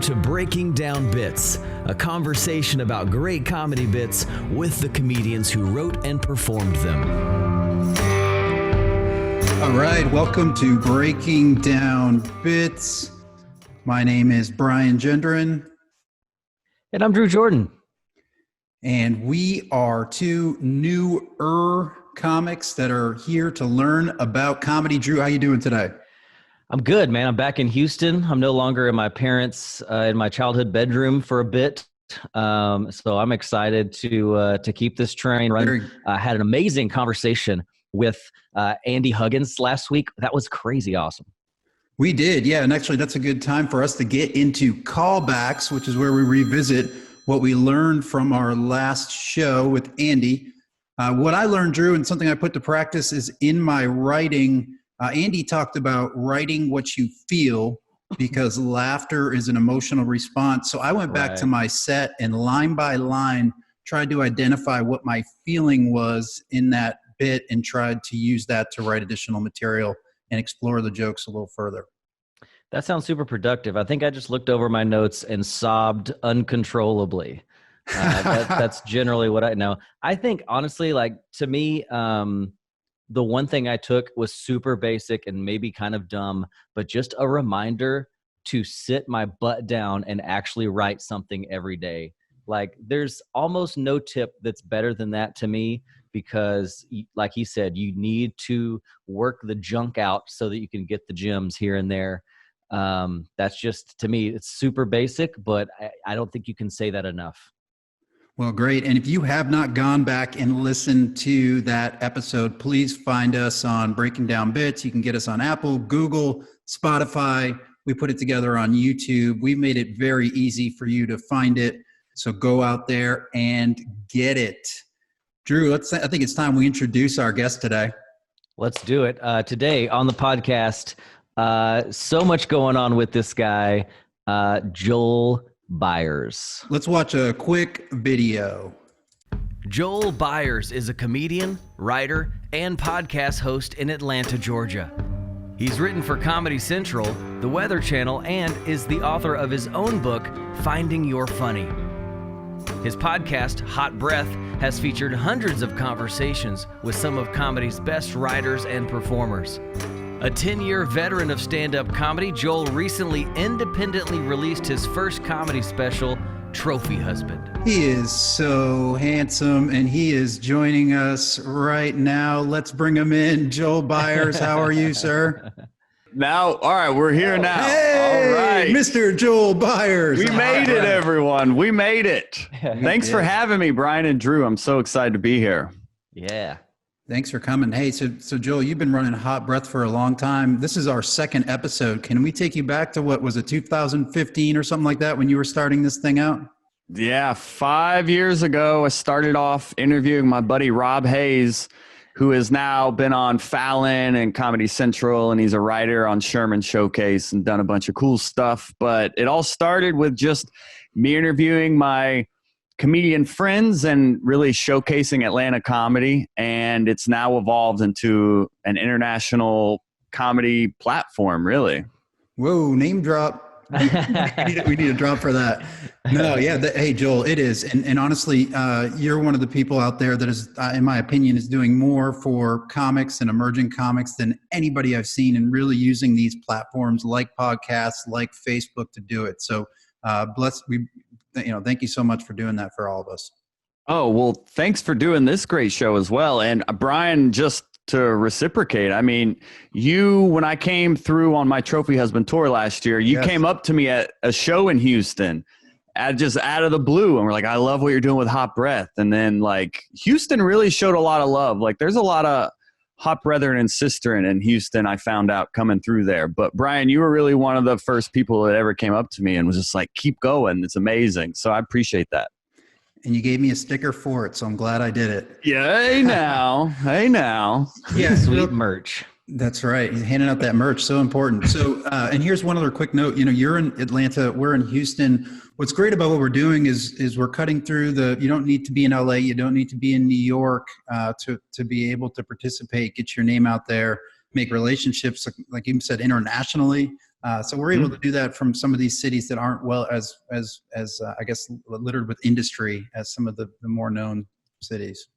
to Breaking Down Bits, a conversation about great comedy bits with the comedians who wrote and performed them. All right, welcome to Breaking Down Bits. My name is Brian Gendron. And I'm Drew Jordan. And we are two newer comics that are here to learn about comedy. Drew, how you doing today? I'm good, man. I'm back in Houston. I'm no longer in my parents' in my childhood bedroom for a bit. So I'm excited to keep this train running. I had an amazing conversation with Andy Huggins last week. That was crazy awesome. We did, yeah. And actually, that's a good time for us to get into callbacks, which is where we revisit what we learned from our last show with Andy. What I learned, Drew, and something I put to practice is in my writing. Andy talked about writing what you feel because laughter is an emotional response. So I went back to my set and line by line tried to identify what my feeling was in that bit and tried to use that to write additional material and explore the jokes a little further. That sounds super productive. I think I just looked over my notes and sobbed uncontrollably. That's generally what I know. I think, honestly, like to me, the one thing I took was super basic and maybe kind of dumb, but just a reminder to sit my butt down and actually write something every day. Like there's almost no tip that's better than that to me because like he said, you need to work the junk out so that you can get the gems here and there. That's just, to me, it's super basic, but I don't think you can say that enough. Well, great. And if you have not gone back and listened to that episode, please find us on Breaking Down Bits. You can get us on Apple, Google, Spotify. We put it together on YouTube. We made it very easy for you to find it. So go out there and get it. Drew, I think it's time we introduce our guest today. Let's do it. Today on the podcast, so much going on with this guy, Joel Byers. Let's watch a quick video. Joel Byers is a comedian, writer, and podcast host in Atlanta, Georgia. He's written for Comedy Central, The Weather Channel, and is the author of his own book, Finding Your Funny. His podcast, Hot Breath, has featured hundreds of conversations with some of comedy's best writers and performers. A 10-year veteran of stand-up comedy, Joel recently independently released his first comedy special, Trophy Husband. He is so handsome, and he is joining us right now. Let's bring him in. Joel Byers, how are you, sir? Now, all right, we're here now. Hey, all right. Mr. Joel Byers. We made it, everyone. We made it. Thanks for having me, Brian and Drew. I'm so excited to be here. Yeah. Thanks for coming. Hey, so Joel, you've been running Hot Breath for a long time. This is our second episode. Can we take you back to what was it, 2015 or something like that when you were starting this thing out? Yeah, 5 years ago, I started off interviewing my buddy Rob Hayes, who has now been on Fallon and Comedy Central, and he's a writer on Sherman Showcase and done a bunch of cool stuff. But it all started with just me interviewing my comedian friends and really showcasing Atlanta comedy. And it's now evolved into an international comedy platform, really. Whoa, name drop. we need a drop for that. No, yeah. Hey, Joel, it is. And honestly, you're one of the people out there that is, in my opinion, is doing more for comics and emerging comics than anybody I've seen, and really using these platforms like podcasts, like Facebook to do it. So thank you so much for doing that for all of us. Oh, well, thanks for doing this great show as well. And Brian, just to reciprocate, I mean, when I came through on my Trophy Husband tour last year, you came up to me at a show in Houston, just out of the blue, and we're like, I love what you're doing with Hot Breath. And then like Houston really showed a lot of love. Like there's a lot of hot brethren and sister in Houston, I found out coming through there. But Brian, you were really one of the first people that ever came up to me and was just like, keep going. It's amazing. So I appreciate that. And you gave me a sticker for it, so I'm glad I did it. Yeah, hey now. Hey now. Yeah, Sweet merch. That's right. He's handing out that merch. So important. So, and here's one other quick note. You're in Atlanta. We're in Houston. What's great about what we're doing is we're cutting through you don't need to be in LA. You don't need to be in New York to be able to participate, get your name out there. make relationships, like you said, internationally. So we're able to do that from some of these cities that aren't as I guess littered with industry as some of the more known cities.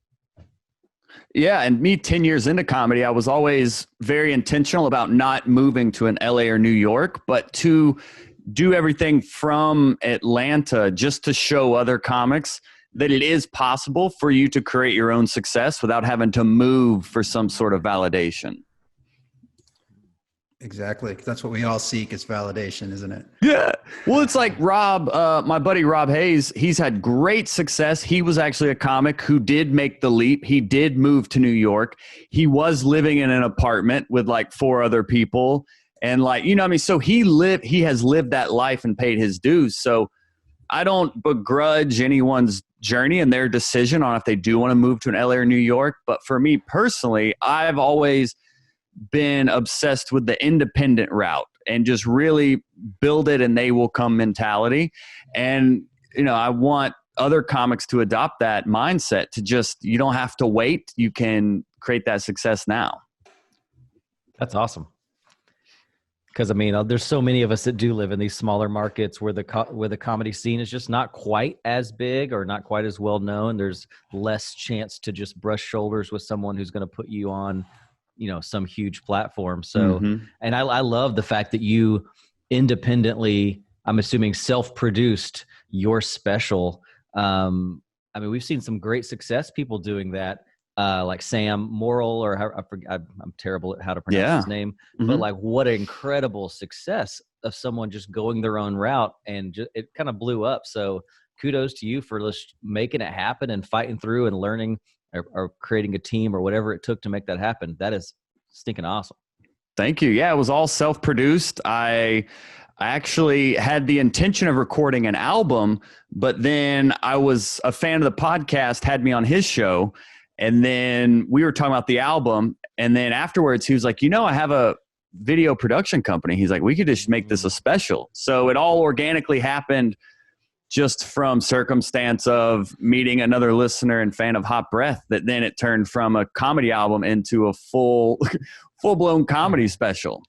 Yeah, and me 10 years into comedy, I was always very intentional about not moving to an LA or New York, but to do everything from Atlanta just to show other comics that it is possible for you to create your own success without having to move for some sort of validation. Exactly. That's what we all seek is validation, isn't it? Yeah. Well, it's like Rob, my buddy Rob Hayes, he's had great success. He was actually a comic who did make the leap. He did move to New York. He was living in an apartment with like 4 other people. And like, you know what I mean? So he has lived that life and paid his dues. So I don't begrudge anyone's journey and their decision on if they do want to move to an LA or New York. But for me personally, I've always been obsessed with the independent route and just really build it and they will come mentality. And, you know, I want other comics to adopt that mindset to just, you don't have to wait. You can create that success now. That's awesome. Because I mean, there's so many of us that do live in these smaller markets where the comedy scene is just not quite as big or not quite as well known. There's less chance to just brush shoulders with someone who's going to put you on, you know, some huge platform. So, and I love the fact that you independently, I'm assuming self-produced your special. I mean, we've seen some great success people doing that. Like Sam Morrill, or I'm terrible at how to pronounce his name, but like what an incredible success of someone just going their own route, and it kind of blew up. So kudos to you for just making it happen and fighting through and learning or creating a team or whatever it took to make that happen. That is stinking awesome. Thank you. Yeah, it was all self-produced. I actually had the intention of recording an album, but then I was a fan of the podcast, had me on his show. And then we were talking about the album. And then afterwards, he was like, you know, I have a video production company. He's like, we could just make this a special. So it all organically happened just from circumstance of meeting another listener and fan of Hot Breath, that then it turned from a comedy album into a full-blown comedy special.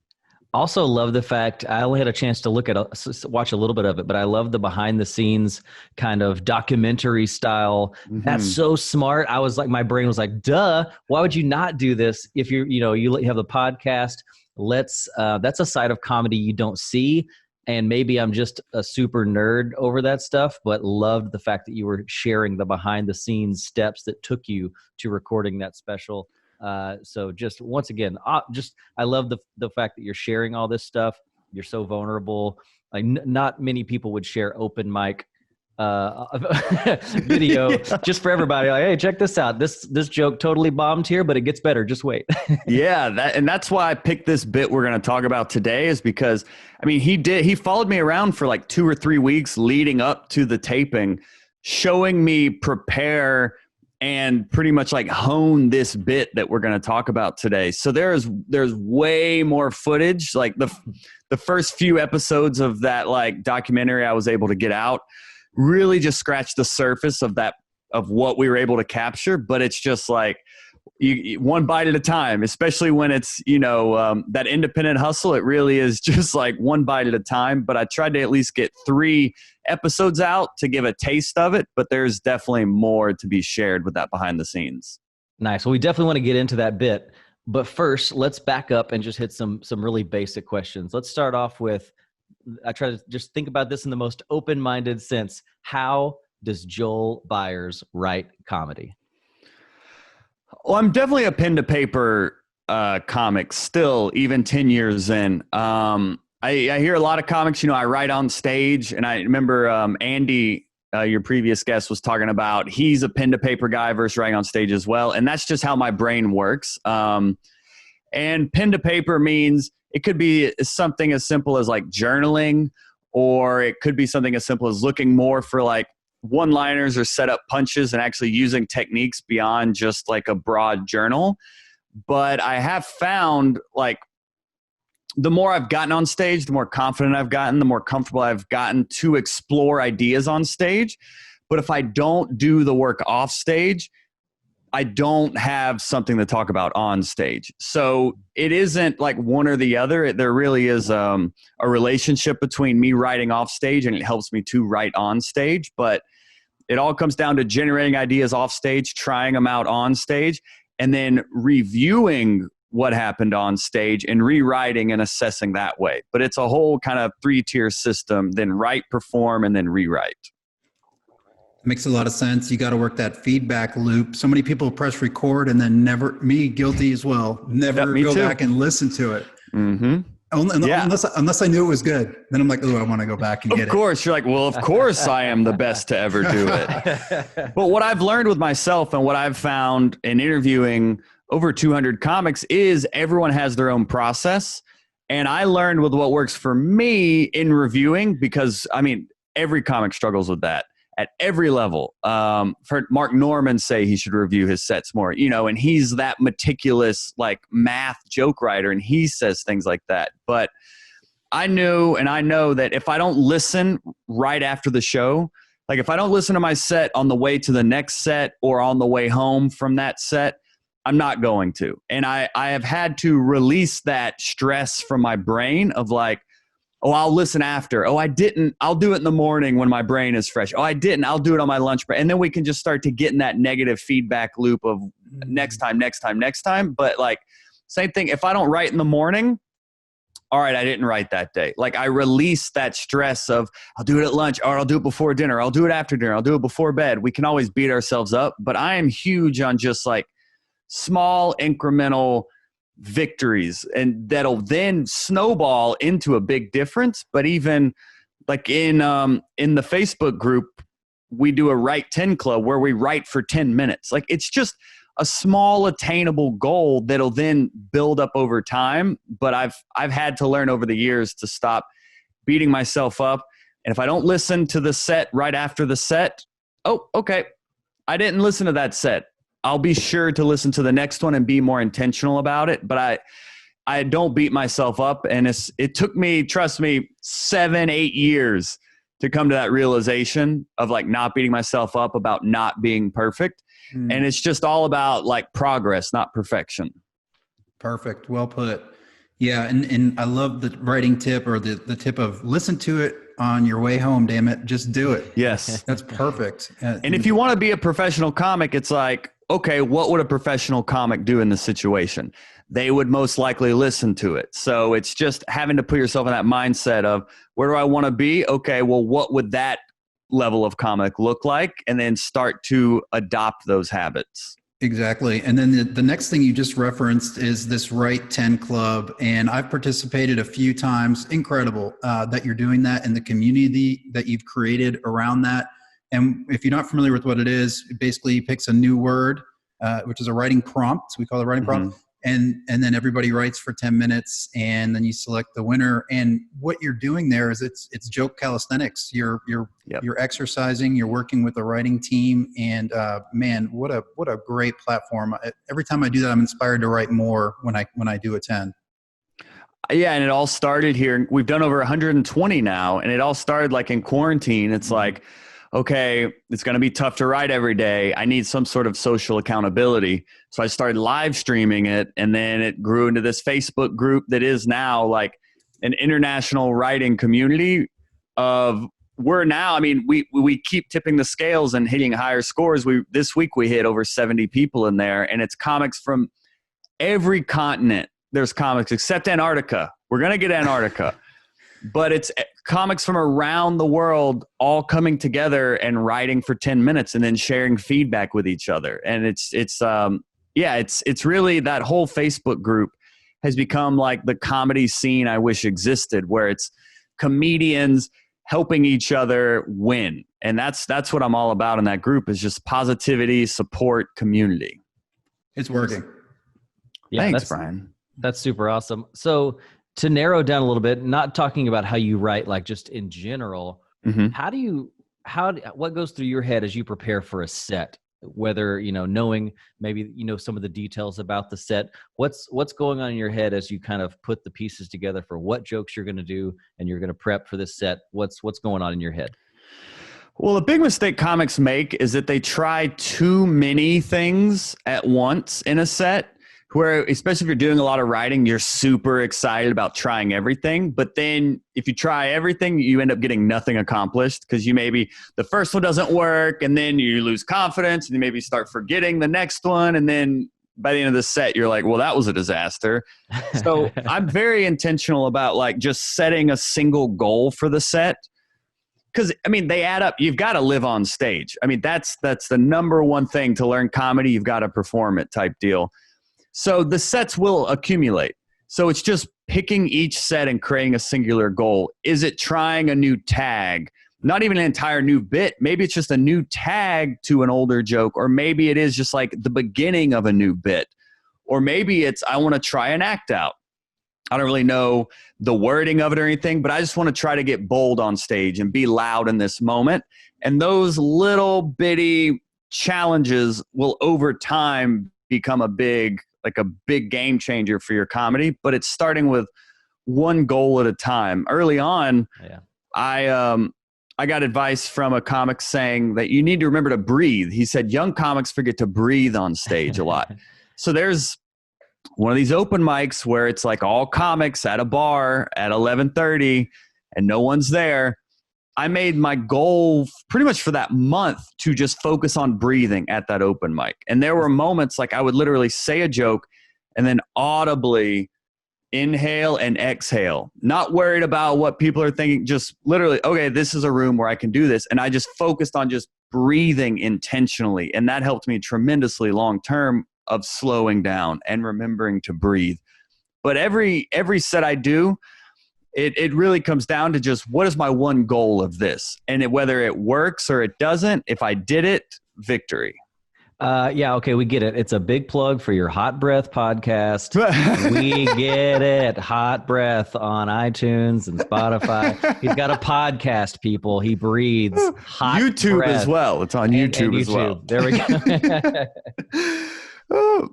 Also love the fact, I only had a chance to watch a little bit of it, but I love the behind the scenes kind of documentary style. That's so smart. I was like, my brain was like, duh, why would you not do this? If you have the podcast, that's a side of comedy you don't see. And maybe I'm just a super nerd over that stuff, but loved the fact that you were sharing the behind the scenes steps that took you to recording that special. So just once again, I love the fact that you're sharing all this stuff. You're so vulnerable. Like not many people would share open mic video just for everybody. Like, hey, check this out. This joke totally bombed here, but it gets better. Just wait. Yeah, that's why I picked this bit we're going to talk about today, is because I mean he followed me around for like 2 or 3 weeks leading up to the taping, showing me prepare and pretty much like hone this bit that we're going to talk about today. So there's way more footage. Like the first few episodes of that like documentary I was able to get out really just scratched the surface of what we were able to capture. But it's just like one bite at a time, especially when it's, that independent hustle. It really is just like one bite at a time. But I tried to at least get 3 episodes out to give a taste of it, but there's definitely more to be shared with that behind the scenes. Nice. Well, we definitely want to get into that bit, but first let's back up and just hit some really basic questions. Let's start off with, I try to just think about this in the most open-minded sense. How does Joel Byers write comedy? Well, I'm definitely a pen to paper comic still, even 10 years in. I hear a lot of comics, I write on stage, and I remember Andy, your previous guest, was talking about he's a pen to paper guy versus writing on stage as well. And that's just how my brain works. And pen to paper means it could be something as simple as like journaling, or it could be something as simple as looking more for like one-liners or set up punches and actually using techniques beyond just like a broad journal. But I have found like the more I've gotten on stage, the more confident I've gotten, the more comfortable I've gotten to explore ideas on stage. But if I don't do the work off stage, I don't have something to talk about on stage. So it isn't like one or the other. There really is a relationship between me writing off stage and it helps me to write on stage. But it all comes down to generating ideas off stage, trying them out on stage, and then reviewing what happened on stage and rewriting and assessing that way. But it's a whole kind of 3-tier system, then write, perform, and then rewrite. Makes a lot of sense. You got to work that feedback loop. So many people press record and then never, me guilty as well, never go back and listen to it. Mm-hmm. Unless I knew it was good. Then I'm like, oh, I want to go back and get it. Of course. You're like, well, of course I am the best to ever do it. But what I've learned with myself and what I've found in interviewing over 200 comics is everyone has their own process. And I learned with what works for me in reviewing, because I mean, every comic struggles with that at every level. Heard Mark Norman say he should review his sets more, and he's that meticulous, like math joke writer, and he says things like that. But I know that if I don't listen right after the show, like if I don't listen to my set on the way to the next set or on the way home from that set, I'm not going to. And I have had to release that stress from my brain of like, oh, I'll listen after. Oh, I didn't. I'll do it in the morning when my brain is fresh. Oh, I didn't. I'll do it on my lunch break. And then we can just start to get in that negative feedback loop of next time. But like, same thing. If I don't write in the morning, all right, I didn't write that day. Like I release that stress of I'll do it at lunch, or I'll do it before dinner. I'll do it after dinner. I'll do it before bed. We can always beat ourselves up. But I am huge on just like small incremental victories, and that'll then snowball into a big difference. But even like in the Facebook group, we do a Write 10 Club where we write for 10 minutes. Like it's just a small attainable goal that'll then build up over time. But I've had to learn over the years to stop beating myself up. And if I don't listen to the set right after the set, oh, okay, I didn't listen to that set. I'll be sure to listen to the next one and be more intentional about it. But I don't beat myself up. And it took me, trust me, 7-8 years to come to that realization of like not beating myself up about not being perfect. And it's just all about like progress, not perfection. Perfect. Well put. Yeah. And I love the writing tip, or the tip of listen to it on your way home. Damn it. Just do it. Yes. That's perfect. And if you want to be a professional comic, it's like, okay, what would a professional comic do in this situation? They would most likely listen to it. So it's just having to put yourself in that mindset of where do I want to be? Okay, well, what would that level of comic look like? And then start to adopt those habits. Exactly. And then the next thing you just referenced is this Write 10 Club. And I've participated a few times. Incredible that you're doing that, and the community that you've created around that. And if you're not familiar with what it is, it basically picks a new word, which is a writing prompt. We call it a writing prompt. And then everybody writes for 10 minutes, and then you select the winner. And what you're doing there is it's joke calisthenics. You're exercising, you're working with a writing team, and man, what a great platform. Every time I do that, I'm inspired to write more when I do attend. Yeah, and it all started here. We've done over 120 now, and it all started like in quarantine. It's like, okay, it's going to be tough to write every day. I need some sort of social accountability. So I started live streaming it, and then it grew into this Facebook group that is now like an international writing community of we're now, I mean, we keep tipping the scales and hitting higher scores. This week we hit over 70 people in there, and it's comics from every continent. There's comics except Antarctica. We're going to get Antarctica. But it's comics from around the world all coming together and writing for 10 minutes and then sharing feedback with each other. And it's really, that whole Facebook group has become like the comedy scene I wish existed, where it's comedians helping each other win. And that's what I'm all about in that group, is just positivity, support, community. It's working. Yeah, thanks, Brian. That's super awesome. So to narrow down a little bit, not talking about how you write, like just in general, what goes through your head as you prepare for a set? Whether, knowing maybe, some of the details about the set, what's going on in your head as you kind of put the pieces together for what jokes you're going to do and you're going to prep for this set? What's going on in your head? Well, a big mistake comics make is that they try too many things at once in a set, where especially if you're doing a lot of writing, you're super excited about trying everything. But then if you try everything, you end up getting nothing accomplished because you maybe the first one doesn't work and then you lose confidence and you maybe start forgetting the next one. And then by the end of the set, you're like, well, that was a disaster. So I'm very intentional about like just setting a single goal for the set. Because, I mean, they add up. You've got to live on stage. I mean, that's the number one thing to learn comedy. You've got to perform it type deal. So the sets will accumulate. So it's just picking each set and creating a singular goal. Is it trying a new tag? Not even an entire new bit. Maybe it's just a new tag to an older joke. Or maybe it is just like the beginning of a new bit. Or maybe it's I want to try an act out. I don't really know the wording of it or anything, but I just want to try to get bold on stage and be loud in this moment. And those little bitty challenges will over time become a big game changer for your comedy. But it's starting with one goal at a time. Early on, I got advice from a comic saying that you need to remember to breathe. He said young comics forget to breathe on stage a lot. So there's one of these open mics where it's like all comics at a bar at 11:30 and no one's there. I made my goal pretty much for that month to just focus on breathing at that open mic. And there were moments like I would literally say a joke and then audibly inhale and exhale, not worried about what people are thinking, just literally, okay, this is a room where I can do this. And I just focused on just breathing intentionally. And that helped me tremendously long-term of slowing down and remembering to breathe. But every set I do, it really comes down to just what is my one goal of this? And whether it works or it doesn't, if I did it, victory. Okay, we get it. It's a big plug for your Hot Breath podcast. We get it. Hot Breath on iTunes and Spotify. He's got a podcast, people. He breathes hot YouTube breath. As well. It's on YouTube as well. There we go.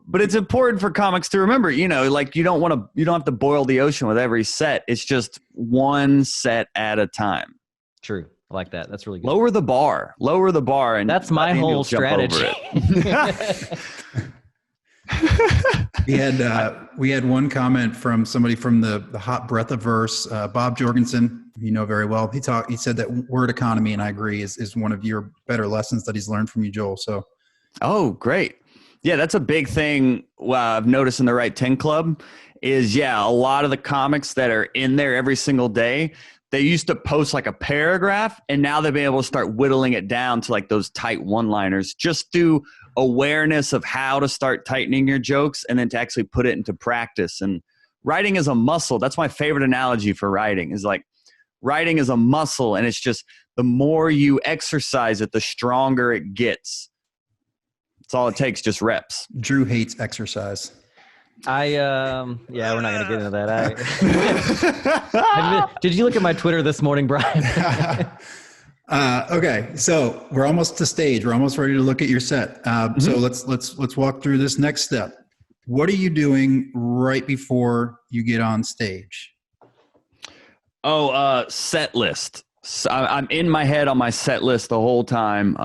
But it's important for comics to remember, like you don't have to boil the ocean with every set. It's just one set at a time. True. I like that. That's really good. Lower the bar. And that's my whole strategy. We had one comment from somebody from the Hotbreathaverse, Bob Jorgensen, you know very well. He said that word economy, and I agree, is one of your better lessons that he's learned from you, Joel. So, oh, great. Yeah, that's a big thing I've noticed in the Right 10 Club is, a lot of the comics that are in there every single day, they used to post like a paragraph, and now they've been able to start whittling it down to like those tight one-liners just through awareness of how to start tightening your jokes and then to actually put it into practice. And writing is a muscle. That's my favorite analogy for writing is like writing is a muscle, and it's just the more you exercise it, the stronger it gets. That's all it takes, just reps. Drew hates exercise. We're not going to get into that. Did you look at my Twitter this morning, Brian? Okay, so we're almost to stage. We're almost ready to look at your set. So let's walk through this next step. What are you doing right before you get on stage? Set list. So I'm in my head on my set list the whole time.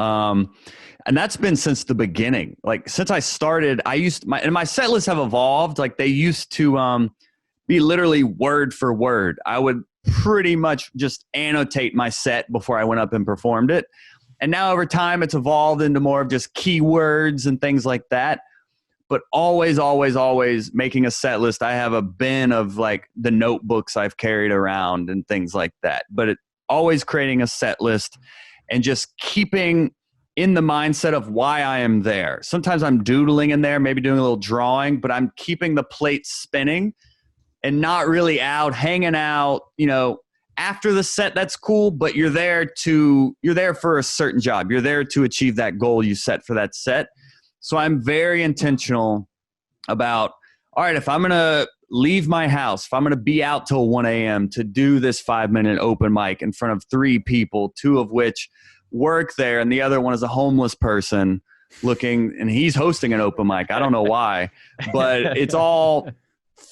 And that's been since the beginning. Like since I started, my set lists have evolved. Like they used to be literally word for word. I would pretty much just annotate my set before I went up and performed it. And now over time, it's evolved into more of just keywords and things like that. But always, always, always making a set list. I have a bin of like the notebooks I've carried around and things like that. But always creating a set list and just keeping in the mindset of why I am there. Sometimes I'm doodling in there, maybe doing a little drawing, but I'm keeping the plate spinning and not really out, hanging out, after the set. That's cool, but you're there for a certain job. You're there to achieve that goal you set for that set. So I'm very intentional about, all right, if I'm going to leave my house, if I'm going to be out till 1 a.m. to do this 5-minute open mic in front of 3 people, 2 of which work there, and the other one is a homeless person looking, and he's hosting an open mic. I don't know why, but it's all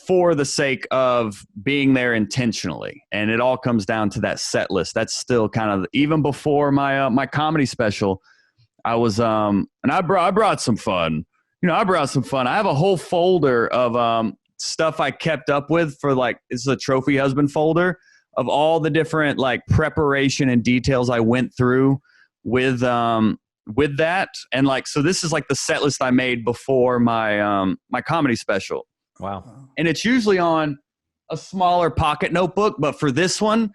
for the sake of being there intentionally. And it all comes down to that set list. That's still kind of, even before my my comedy special, I was and I brought some fun. I brought some fun. I have a whole folder of stuff I kept up with for, like, this is a trophy husband folder of all the different, like, preparation and details I went through with that. And, like, so this is like the set list I made before my my comedy special. Wow. And it's usually on a smaller pocket notebook, but for this one,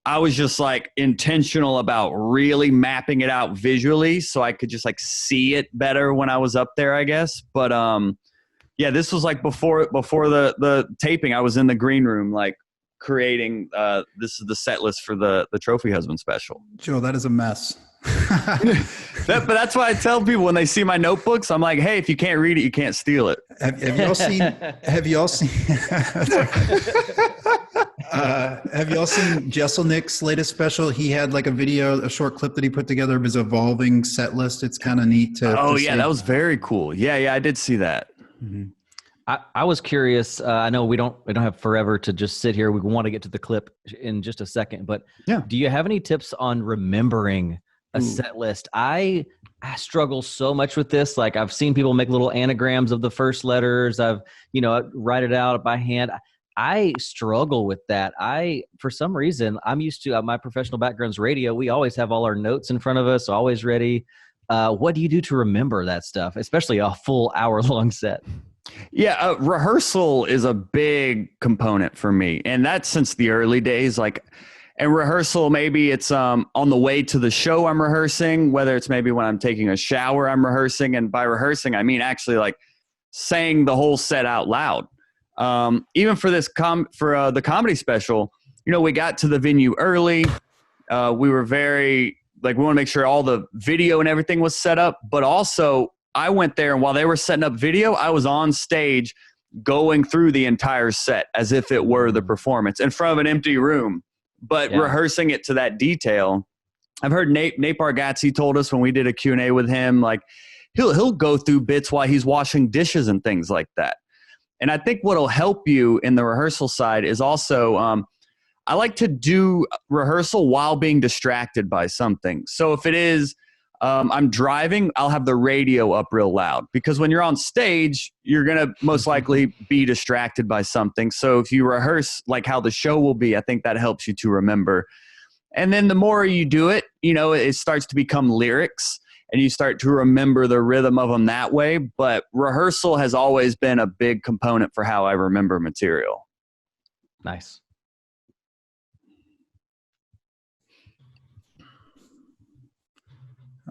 I was just, like, intentional about really mapping it out visually so I could just, like, see it better when I was up there, I guess. But yeah, this was, like, before the taping. I was in the green room, like, creating this is the set list for the Trophy Husband special. Joe, that is a mess. But that's why I tell people when they see my notebooks, I'm like, hey, if you can't read it, you can't steal it. Have y'all seen? Have y'all seen? Have y'all seen Jesselnick's latest special? He had, like, a short clip that he put together of his evolving set list. It's kind of neat to. Oh to yeah, see. that was very cool. Yeah, I did see that. Mm-hmm. I was curious. I know we don't have forever to just sit here. We want to get to the clip in just a second, but yeah, do you have any tips on remembering a set list? I struggle so much with this. Like, I've seen people make little anagrams of the first letters. I've, write it out by hand. I struggle with that. For some reason, I'm used to my professional background's radio. We always have all our notes in front of us, always ready. What do you do to remember that stuff, especially a full hour-long set? Yeah, rehearsal is a big component for me, and that's since the early days. Like, and rehearsal, maybe it's on the way to the show I'm rehearsing, whether it's maybe when I'm taking a shower I'm rehearsing, and by rehearsing I mean actually, like, saying the whole set out loud. Even for this the comedy special, we got to the venue early. We were very, like, we want to make sure all the video and everything was set up, but also I went there, and while they were setting up video, I was on stage going through the entire set as if it were the performance in front of an empty room, but rehearsing it to that detail. I've heard Nate Bargatze told us when we did a Q&A with him, like, he'll go through bits while he's washing dishes and things like that. And I think what'll help you in the rehearsal side is also, I like to do rehearsal while being distracted by something. So if it is, I'm driving, I'll have the radio up real loud, because when you're on stage, you're going to most likely be distracted by something. So if you rehearse, like, how the show will be, I think that helps you to remember. And then the more you do it, it starts to become lyrics, and you start to remember the rhythm of them that way. But rehearsal has always been a big component for how I remember material. Nice.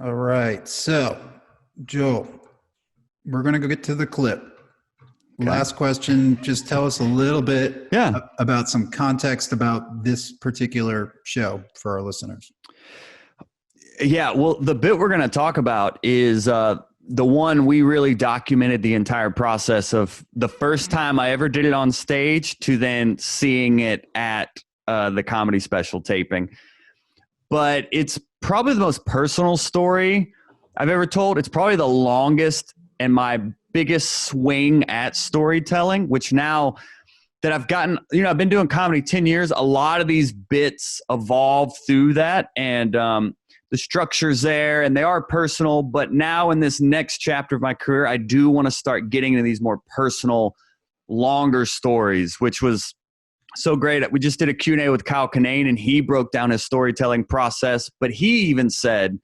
All right. So, Joel, we're going to go get to the clip. Okay. Last question. Just tell us a little bit about some context about this particular show for our listeners. Yeah. Well, the bit we're going to talk about is the one we really documented the entire process of the first time I ever did it on stage to then seeing it at the comedy special taping. But it's probably the most personal story I've ever told. It's probably the longest and my biggest swing at storytelling, which now that I've gotten, I've been doing comedy 10 years, a lot of these bits evolved through that, and the structure's there and they are personal. But now in this next chapter of my career, I do want to start getting into these more personal, longer stories, which was so great. We just did a Q&A with Kyle Kinane, and he broke down his storytelling process. But he even said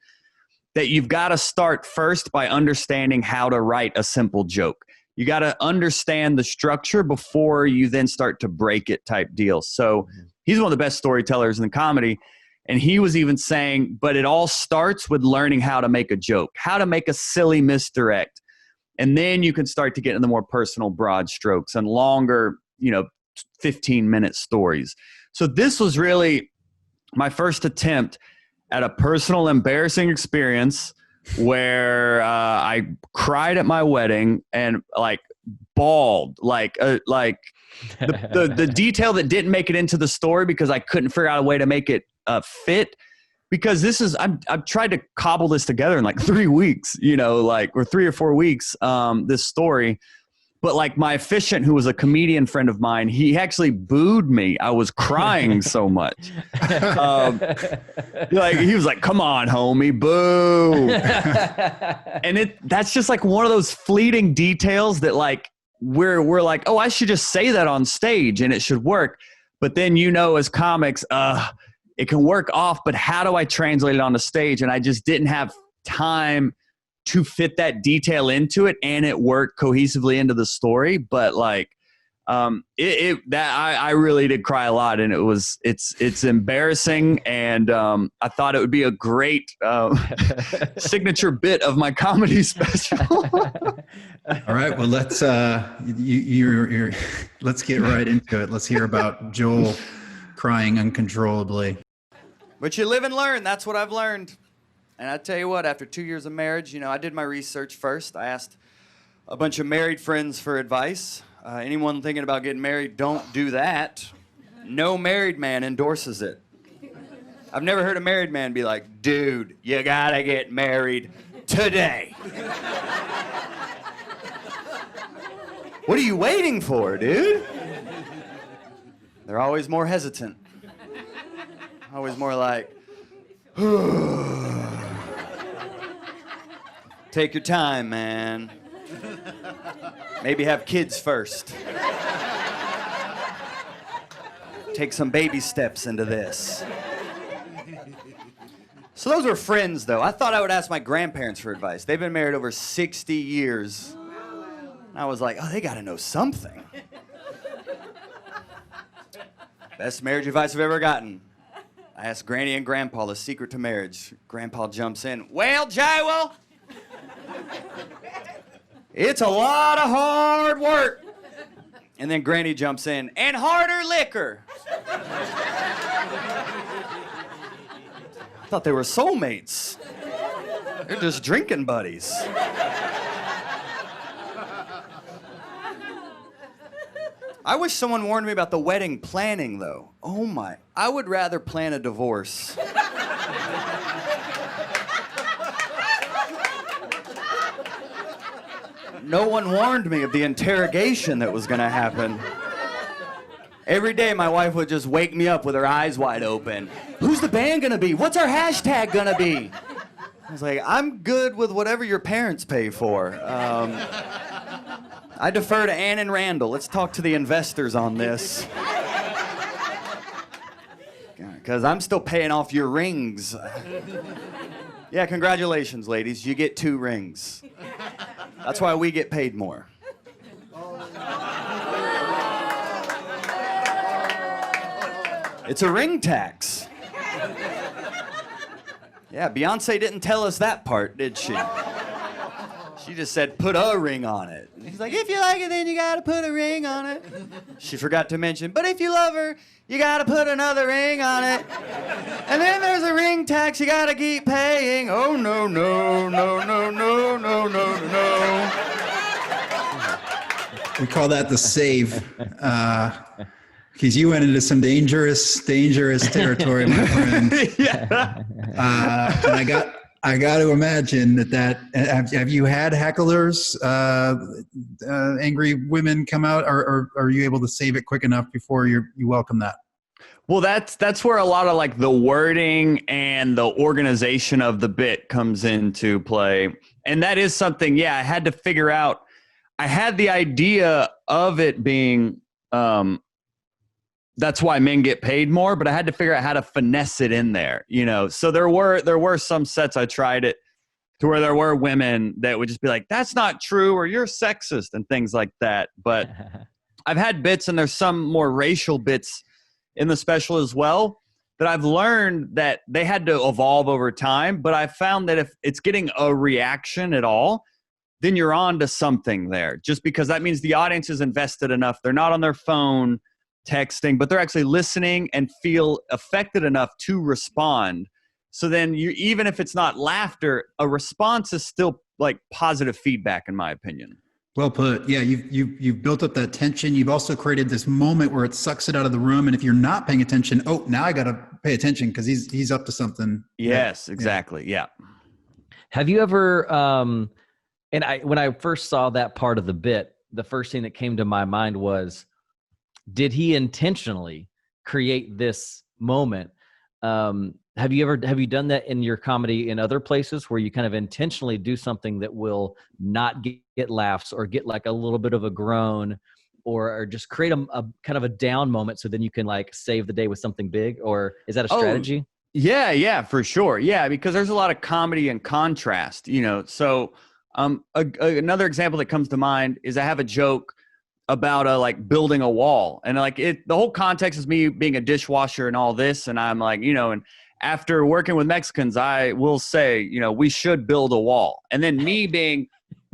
that you've got to start first by understanding how to write a simple joke. You got to understand the structure before you then start to break it type deal. So he's one of the best storytellers in the comedy. And he was even saying, but it all starts with learning how to make a joke, how to make a silly misdirect. And then you can start to get into the more personal broad strokes and longer, 15-minute stories. So this was really my first attempt at a personal, embarrassing experience where I cried at my wedding and, like, bawled, like the detail that didn't make it into the story because I couldn't figure out a way to make it fit. Because this is, I've tried to cobble this together in like 3 weeks, or 3 or 4 weeks, this story. But like my efficient, who was a comedian friend of mine, he actually booed me. I was crying so much. Like he was like, "Come on, homie, boo!" And that's just like one of those fleeting details that like we're like, "Oh, I should just say that on stage and it should work." But then as comics, it can work off, but how do I translate it on the stage? And I just didn't have time to fit that detail into it, and it worked cohesively into the story. But like, I really did cry a lot, and it's embarrassing, and I thought it would be a great signature bit of my comedy special. All right, well let's let's get right into it. Let's hear about Joel crying uncontrollably. But you live and learn. That's what I've learned. And I tell you what, after 2 years of marriage, I did my research first. I asked a bunch of married friends for advice. Anyone thinking about getting married, don't do that. No married man endorses it. I've never heard a married man be like, dude, you gotta get married today. What are you waiting for, dude? They're always more hesitant. Always more like, take your time, man. Maybe have kids first. Take some baby steps into this. So those were friends, though. I thought I would ask my grandparents for advice. They've been married over 60 years. And I was like, oh, they gotta know something. Best marriage advice I've ever gotten. I asked Granny and Grandpa the secret to marriage. Grandpa jumps in, well, Joel, it's a lot of hard work. And then Granny jumps in, and harder liquor. I thought they were soulmates. They're just drinking buddies. I wish someone warned me about the wedding planning, though. Oh my, I would rather plan a divorce. No one warned me of the interrogation that was gonna happen. Every day my wife would just wake me up with her eyes wide open. Who's the band gonna be? What's our hashtag gonna be? I was like, I'm good with whatever your parents pay for. I defer to Ann and Randall. Let's talk to the investors on this. Because I'm still paying off your rings. Yeah, congratulations, ladies. You get 2 rings. That's why we get paid more. It's a ring tax. Yeah, Beyonce didn't tell us that part, did she? She just said, put a ring on it. He's like, if you like it, then you gotta put a ring on it. She forgot to mention, but if you love her, you gotta put another ring on it. And then there's a ring tax you gotta keep paying. Oh, no, no, no, no, no, no, no, no. We call that the save. Because you went into some dangerous territory, my friend. Yeah. And I got to imagine that have you had hecklers, angry women come out, or are you able to save it quick enough before you welcome that? Well, that's where a lot of like the wording and the organization of the bit comes into play. And that is something, I had to figure out. I had the idea of it being, that's why men get paid more, but I had to figure out how to finesse it in there, So there were some sets I tried it to where there were women that would just be like, that's not true, or you're sexist and things like that. But I've had bits, and there's some more racial bits in the special as well, that I've learned that they had to evolve over time. But I found that if it's getting a reaction at all, then you're on to something there, just because that means the audience is invested enough. They're not on their phone texting, but they're actually listening and feel affected enough to respond. So then even if it's not laughter, a response is still like positive feedback, in my opinion. Well put. Yeah, you've built up that tension. You've also created this moment where it sucks it out of the room. And if you're not paying attention, now I got to pay attention because he's up to something. Yes, exactly. Yeah. Have you ever, when I first saw that part of the bit, the first thing that came to my mind was, did he intentionally create this moment? Have you done that in your comedy in other places where you kind of intentionally do something that will not get laughs or get like a little bit of a groan or just create a kind of a down moment so then you can like save the day with something big? Or is that a strategy? Yeah, for sure. Yeah, because there's a lot of comedy and contrast, So another example that comes to mind is I have a joke about like building a wall, and like the whole context is me being a dishwasher and all this, and I'm like, and after working with Mexicans, I will say, we should build a wall, and then me being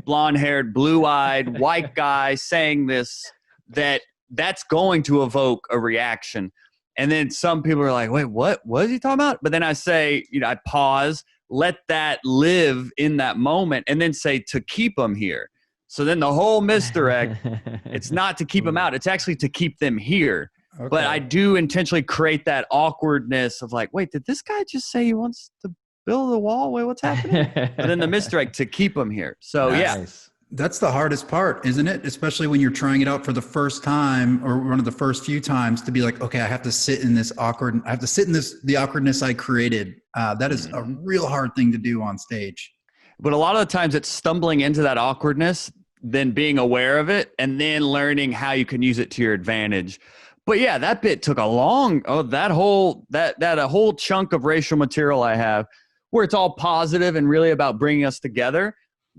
blonde-haired, blue-eyed, white guy saying this, that's going to evoke a reaction. And then some people are like, wait, what is he talking about? But then I say, I pause, let that live in that moment, and then say to keep them here. So then the whole misdirect, it's not to keep them out. It's actually to keep them here. Okay. But I do intentionally create that awkwardness of like, wait, did this guy just say he wants to build a wall? Wait, what's happening? And then the misdirect to keep them here. So nice. Yeah. That's the hardest part, isn't it? Especially when you're trying it out for the first time or one of the first few times, to be like, okay, I have to sit in this the awkwardness I created. That is a real hard thing to do on stage. But a lot of the times it's stumbling into that awkwardness, then being aware of it, and then learning how you can use it to your advantage. But yeah, that bit took that whole chunk of racial material I have, where it's all positive and really about bringing us together.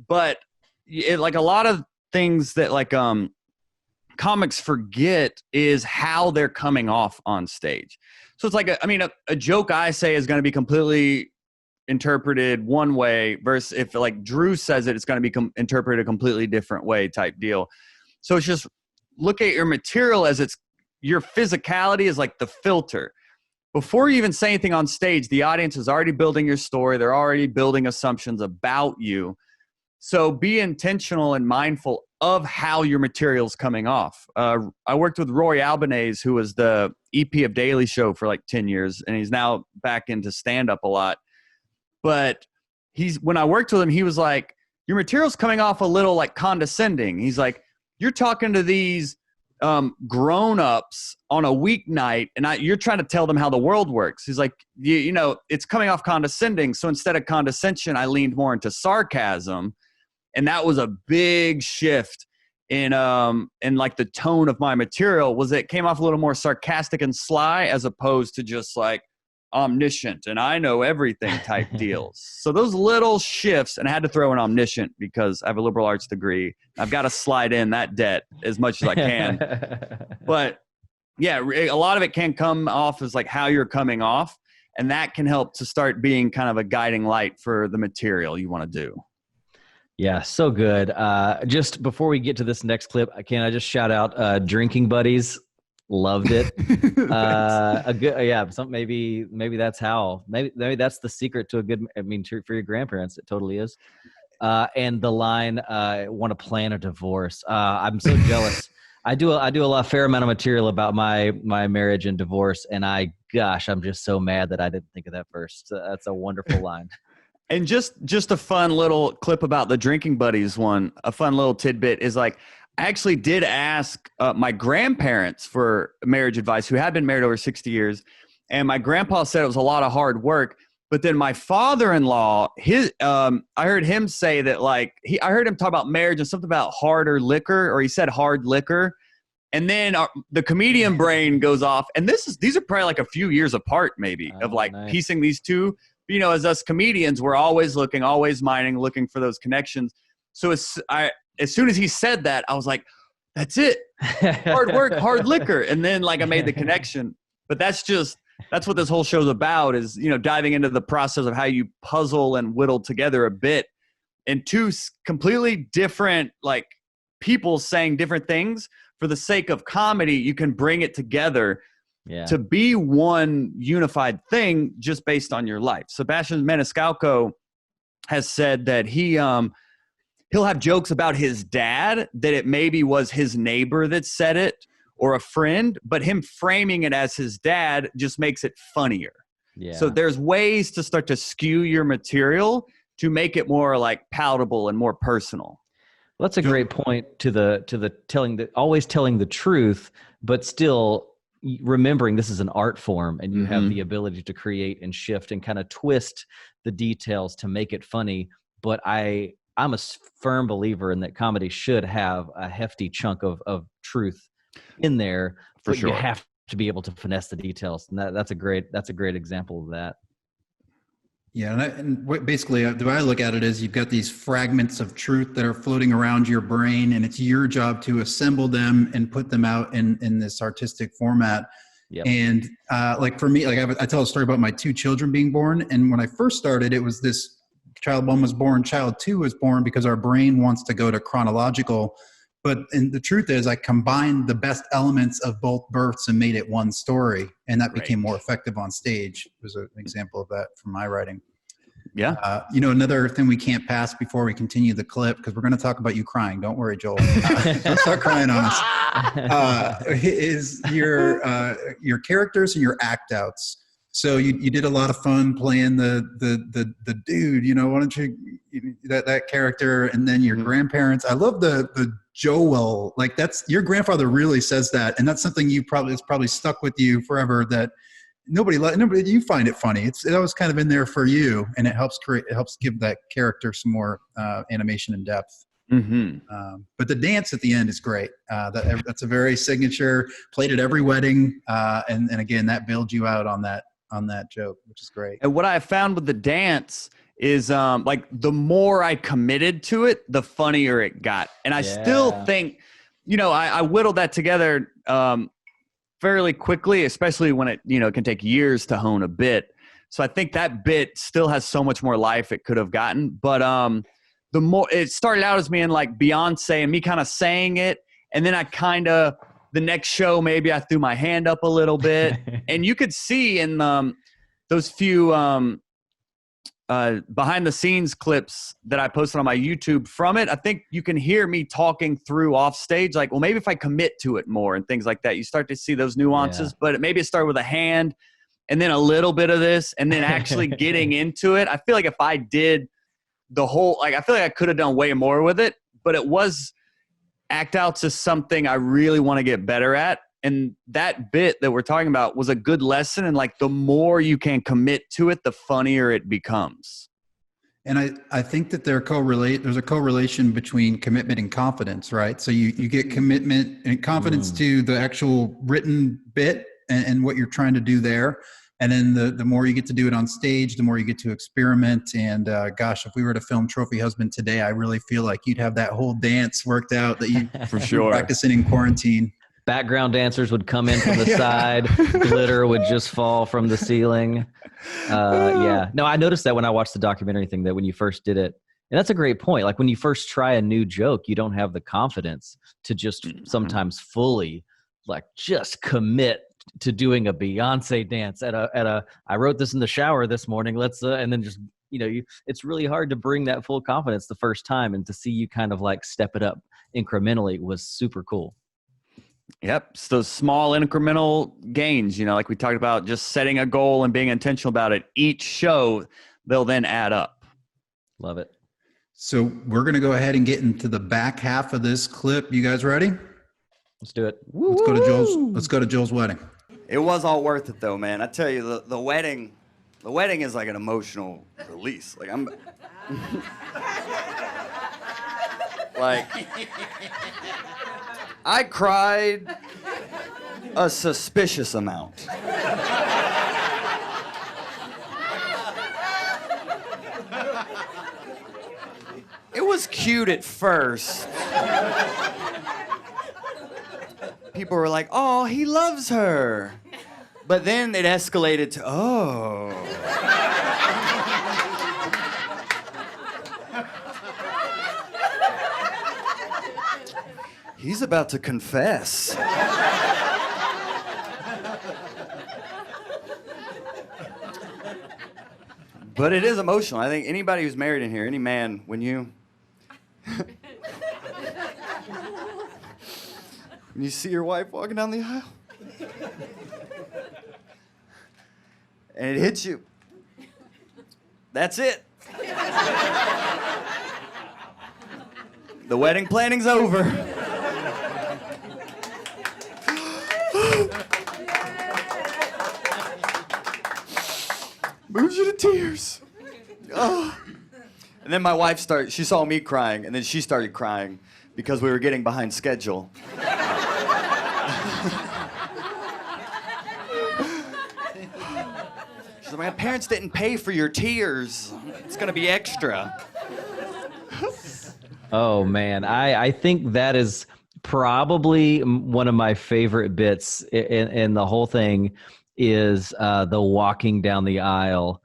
But like a lot of things that like comics forget is how they're coming off on stage. So it's like a joke I say is going to be completely interpreted one way versus if like Drew says it's going to be interpreted a completely different way type deal. So it's just look at your material as your physicality is like the filter. Before you even say anything on stage, the audience is already building your story. They're already building assumptions about you. So be intentional and mindful of how your material's coming off. I worked with Roy Albanese, who was the EP of Daily Show for like 10 years, and he's now back into stand-up a lot. But when I worked with him, he was like, your material's coming off a little like condescending. He's like, you're talking to these grown-ups on a weeknight, and you're trying to tell them how the world works. He's like, it's coming off condescending. So instead of condescension, I leaned more into sarcasm. And that was a big shift in like the tone of my material, was it came off a little more sarcastic and sly as opposed to just like omniscient and I know everything type deals. So those little shifts, and I had to throw in omniscient because I have a liberal arts degree. I've got to slide in that debt as much as I can. But yeah, a lot of it can come off as like how you're coming off, and that can help to start being kind of a guiding light for the material you want to do. Yeah, so good. Just before we get to this next clip, can I just shout out Drinking Buddies? Loved it. Maybe that's how. Maybe that's the secret to a good. For your grandparents, it totally is. And the line, "Want to plan a divorce?" I'm so jealous. I do a fair amount of material about my marriage and divorce, and I'm just so mad that I didn't think of that first. That's a wonderful line. And just a fun little clip about the Drinking Buddies one, a fun little tidbit is like, I actually did ask my grandparents for marriage advice, who had been married over 60 years. And my grandpa said it was a lot of hard work. But then my father-in-law, I heard him say that I heard him talk about marriage and something about harder liquor, or he said hard liquor. And then the comedian brain goes off. And these are probably like a few years apart, maybe, of like nice. Piecing these two. As us comedians, we're always looking, always mining, looking for those connections. So as soon as he said that, I was like, that's it. Hard work, hard liquor. And then I made the connection. But that's what this whole show's about, is, diving into the process of how you puzzle and whittle together a bit. And two completely different people saying different things. For the sake of comedy, you can bring it together. Yeah. To be one unified thing just based on your life. Sebastian Maniscalco has said that he'll have jokes about his dad, that it maybe was his neighbor that said it or a friend, but him framing it as his dad just makes it funnier. Yeah. So there's ways to start to skew your material to make it more palatable and more personal. Well, that's a great point to the always telling the truth, but still remembering this is an art form and you have the ability to create and shift and kind of twist the details to make it funny. But I'm a firm believer in that comedy should have a hefty chunk of truth in there, For but sure. you have to be able to finesse the details. And that's a great example of that. Yeah, and what basically the way I look at it is you've got these fragments of truth that are floating around your brain, and it's your job to assemble them and put them out in this artistic format. Yep. And like for me, like I tell a story about my 2 children being born, and when I first started, it was this child 1 was born, child 2 was born, because our brain wants to go to chronological. And the truth is, I combined the best elements of both births and made it one story, and that became more effective on stage. It was an example of that from my writing. Yeah. Another thing we can't pass before we continue the clip, because we're going to talk about you crying. Don't worry, Joel. Don't start crying on us. Is your characters and your act outs. So you did a lot of fun playing the dude, why don't you that character, and then your grandparents. I love the Joel, like that's your grandfather really says that, and that's something it's probably stuck with you forever. That nobody you find it funny. It was kind of in there for you, and it helps give that character some more animation and depth. But the dance at the end is great. That's a very signature. Played at every wedding, and again that builds you out on that joke, which is great. And what I found with the dance is like the more I committed to it, the funnier it got. And I still think, I whittled that together fairly quickly, especially when it can take years to hone a bit. So I think that bit still has so much more life it could have gotten. But the more it started out as me and like Beyonce and me kind of saying it, and then I kind of the next show maybe I threw my hand up a little bit, and you could see in those few behind the scenes clips that I posted on my YouTube from it, I think you can hear me talking through off stage, like, well, maybe if I commit to it more and things like that, you start to see those nuances, but maybe it started with a hand and then a little bit of this and then actually getting into it. I feel like if I did the whole, like, I feel like I could have done way more with it, but it was act outs is something I really want to get better at. And that bit that we're talking about was a good lesson. And like, the more you can commit to it, the funnier it becomes. And I think that there's a correlation between commitment and confidence, right? So you get commitment and confidence to the actual written bit and what you're trying to do there. And then the more you get to do it on stage, the more you get to experiment. And gosh, if we were to film Trophy Husband today, I really feel like you'd have that whole dance worked out that you For sure practicing in quarantine. Background dancers would come in from the side. Glitter would just fall from the ceiling. No, I noticed that when I watched the documentary thing, that when you first did it, and that's a great point. Like when you first try a new joke, you don't have the confidence to just sometimes fully like just commit to doing a Beyonce dance at a I wrote this in the shower this morning. Let's and then just it's really hard to bring that full confidence the first time, and to see you kind of like step it up incrementally was super cool. Yep. It's those small incremental gains, like we talked about, just setting a goal and being intentional about it. Each show, they'll then add up. Love it. So we're going to go ahead and get into the back half of this clip. You guys ready? Let's do it. Let's go to Joel's wedding. It was all worth it though, man. I tell you, the wedding is like an emotional release. Like I'm like I cried a suspicious amount. It was cute at first. People were like, oh, he loves her. But then it escalated to, oh. He's about to confess. But it is emotional. I think anybody who's married in here, any man, when you when you see your wife walking down the aisle and it hits you, that's it. The wedding planning's over. Moves you to tears. Oh. And then my wife she saw me crying, and then she started crying because we were getting behind schedule. She's like, my parents didn't pay for your tears. It's gonna be extra. Oh man, I think that is probably one of my favorite bits in the whole thing is the walking down the aisle.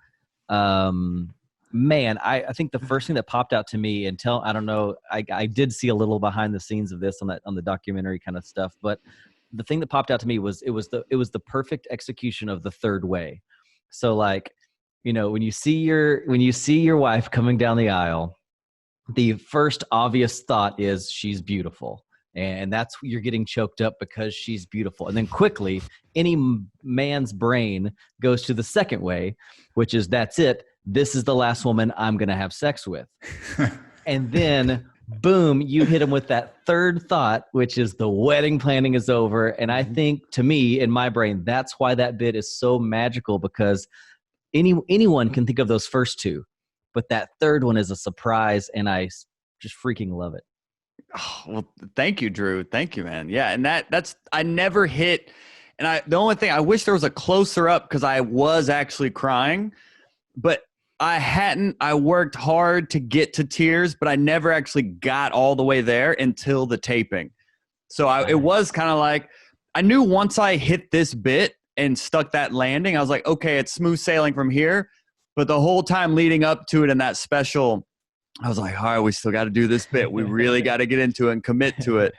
Man, I think the first thing that popped out to me until I don't know, I did see a little behind the scenes of this on the documentary kind of stuff, but the thing that popped out to me was it was the perfect execution of the third way. So like, you know, when you see your wife coming down the aisle, the first obvious thought is she's beautiful. And that's you're getting choked up because she's beautiful. And then quickly, any man's brain goes to the second way, which is that's it. This is the last woman I'm going to have sex with. And then, boom, you hit him with that third thought, which is the wedding planning is over. And I think, to me, in my brain, that's why that bit is so magical, because anyone can think of those first two. But that third one is a surprise, and I just freaking love it. Oh, well, thank you, Drew. Thank you, man. Yeah, and that's I never hit, and the only thing I wish there was a closer up because I was actually crying, but I hadn't. I worked hard to get to tears, but I never actually got all the way there until the taping. So it was kind of like I knew once I hit this bit and stuck that landing, I was like, okay, it's smooth sailing from here. But the whole time leading up to it in that special, I was like, all right, we still got to do this bit. We really got to get into it and commit to it.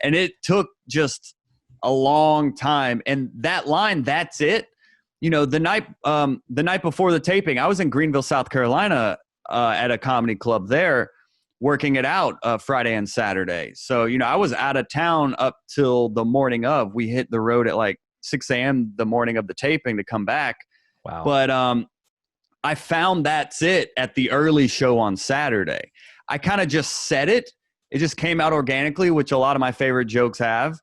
And it took just a long time. And that line, that's it. You know, the night before the taping, I was in Greenville, South Carolina at a comedy club there working it out Friday and Saturday. So, you know, I was out of town up till the morning of. We hit the road at like 6 a.m. the morning of the taping to come back. Wow. But I found that's it at the early show on Saturday. I kind of just said it. It just came out organically, which a lot of my favorite jokes have.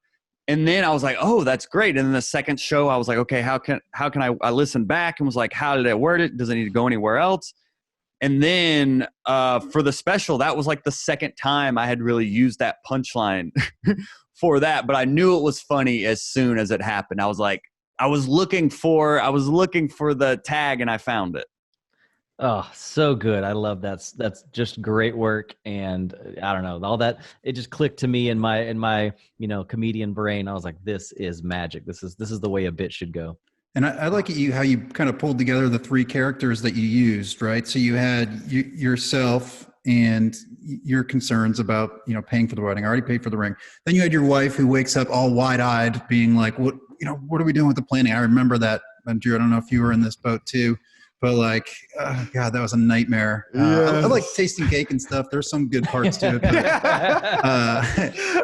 And then I was like, oh, that's great. And then the second show, I was like, okay, how can I listened back and was like, how did I word it? Does it need to go anywhere else? And then for the special, that was like the second time I had really used that punchline for that. But I knew it was funny as soon as it happened. I was like, I was looking for the tag and I found it. Oh, so good. I love that. That's just great work. And I don't know, all that, it just clicked to me in my, you know, comedian brain. I was like, this is magic. This is the way a bit should go. And I like how you kind of pulled together the three characters that you used, right? So you had yourself and your concerns about, you know, paying for the wedding. I already paid for the ring. Then you had your wife who wakes up all wide-eyed being like, what are we doing with the planning? I remember that. And Drew, I don't know if you were in this boat too. But like, God, that was a nightmare. I like tasting cake and stuff. There's some good parts to it.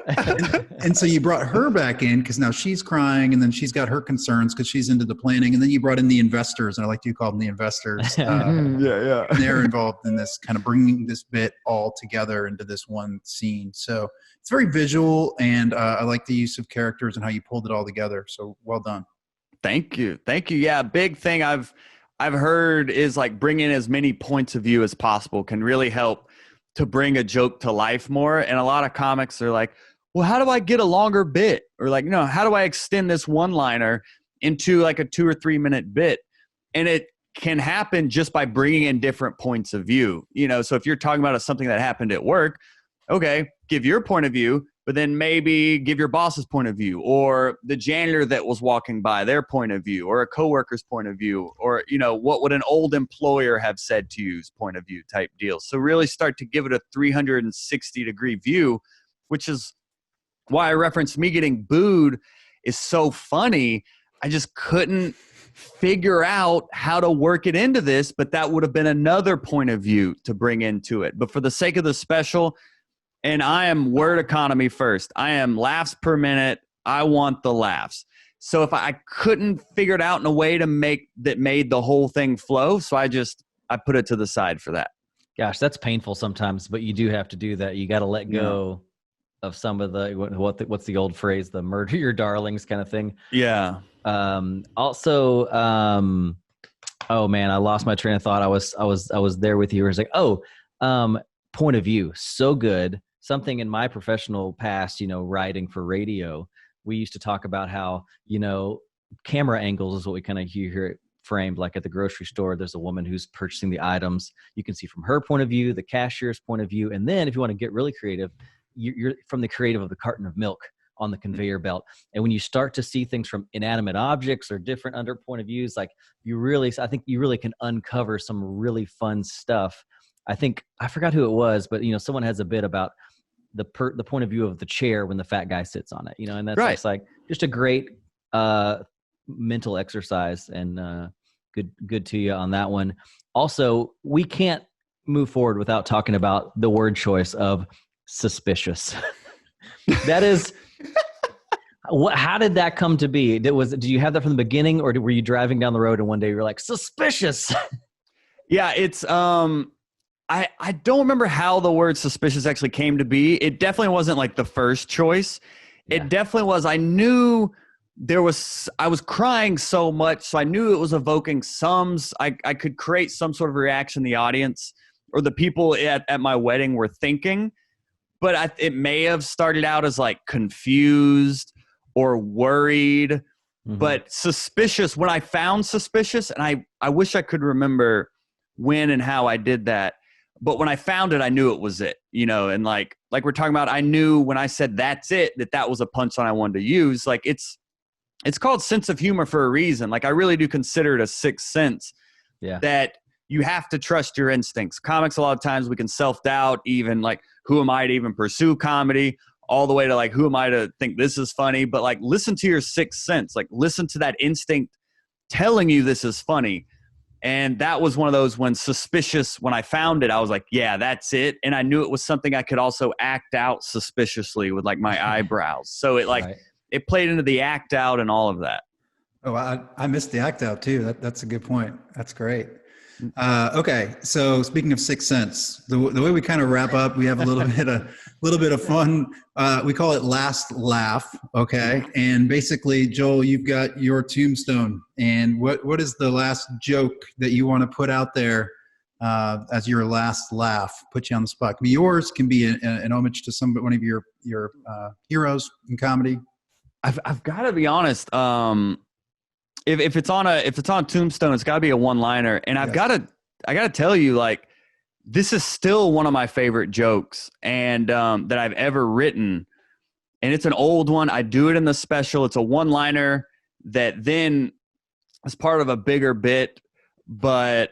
But, and so you brought her back in because now she's crying, and then she's got her concerns because she's into the planning. And then you brought in the investors, and I like to call them the investors. Yeah. They're involved in this kind of bringing this bit all together into this one scene. So it's very visual, and I like the use of characters and how you pulled it all together. So well done. Thank you. Yeah, big thing I've heard is like bringing as many points of view as possible can really help to bring a joke to life more. And a lot of comics are like, well, how do I get a longer bit? Or like, no, how do I extend this one-liner into like a 2 or 3 minute bit? And it can happen just by bringing in different points of view. You know, so if you're talking about something that happened at work, okay, give your point of view, but then maybe give your boss's point of view, or the janitor that was walking by, their point of view, or a coworker's point of view, or, you know, what would an old employer have said to you's point of view type deal. So really start to give it a 360-degree view, which is why I referenced me getting booed is so funny. I just couldn't figure out how to work it into this, but that would have been another point of view to bring into it. But for the sake of the special, and I am word economy first. I am laughs per minute. I want the laughs. So if I couldn't figure it out in a way to make that made the whole thing flow, so I put it to the side for that. Gosh, that's painful sometimes, but you do have to do that. You got to let go of some of the what's the old phrase, the murder your darlings kind of thing. Yeah. Also, oh man, I lost my train of thought. I was there with you. It was like, point of view, so good. Something in my professional past, writing for radio, we used to talk about how, camera angles is what we kind of hear it framed. Like at the grocery store, there's a woman who's purchasing the items. You can see from her point of view, the cashier's point of view, and then if you want to get really creative, you're from the creative of the carton of milk on the conveyor belt. And when you start to see things from inanimate objects or different under point of views, like I think you really can uncover some really fun stuff. I think I forgot who it was, but someone has a bit about the point of view of the chair when the fat guy sits on it, and that's right. just like just a great mental exercise, and good to you on that one. Also, we can't move forward without talking about the word choice of suspicious. That is, how did that come to be? Did you have that from the beginning, or were you driving down the road and one day you were like, suspicious? Yeah, it's I don't remember how the word suspicious actually came to be. It definitely wasn't like the first choice. Yeah. It definitely was. I knew I was crying so much, so I knew it was evoking I could create some sort of reaction the audience or the people at my wedding were thinking. But it may have started out as like confused or worried. Mm-hmm. But suspicious, when I found suspicious, and I wish I could remember when and how I did that. But when I found it, I knew it was it, and like we're talking about, I knew when I said that's it, that was a punchline I wanted to use. Like it's called sense of humor for a reason. Like I really do consider it a sixth sense that you have to trust your instincts. Comics, a lot of times we can self-doubt, even like, who am I to even pursue comedy, all the way to like, who am I to think this is funny? But like, listen to your sixth sense, like listen to that instinct telling you this is funny. And that was one of those when suspicious, when I found it, I was like, yeah, that's it. And I knew it was something I could also act out suspiciously with like my eyebrows. So it like, it played into the act out and all of that. Oh, I missed the act out too. That's a good point. That's great. Okay, so speaking of sixth sense, the way we kind of wrap up, we have a little bit of fun. We call it last laugh. Okay, and basically, Joel, you've got your tombstone, and what is the last joke that you want to put out there as your last laugh? Put you on the spot. Can be yours. Can be an homage to one of your heroes in comedy. I've got to be honest. If it's on Tombstone, it's got to be a one-liner, and I got to tell you, like, this is still one of my favorite jokes and that I've ever written, and it's an old one. I do it in the special. It's a one-liner that then is part of a bigger bit. But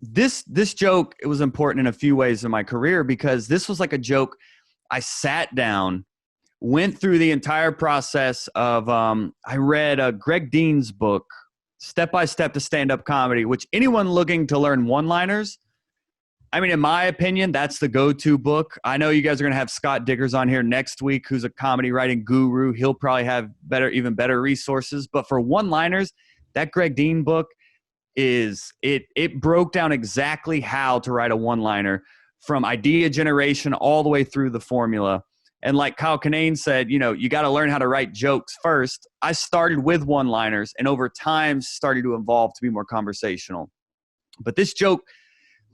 this joke, it was important in a few ways in my career because this was like a joke. I sat down, went through the entire process of I read Greg Dean's book, Step by Step to Stand-Up Comedy, which anyone looking to learn one-liners, I mean, in my opinion, that's the go-to book. I know you guys are going to have Scott Diggers on here next week, who's a comedy writing guru. He'll probably have even better resources. But for one-liners, that Greg Dean book it broke down exactly how to write a one-liner from idea generation all the way through the formula. And like Kyle Kinane said, you got to learn how to write jokes first. I started with one-liners and over time started to evolve to be more conversational. But this joke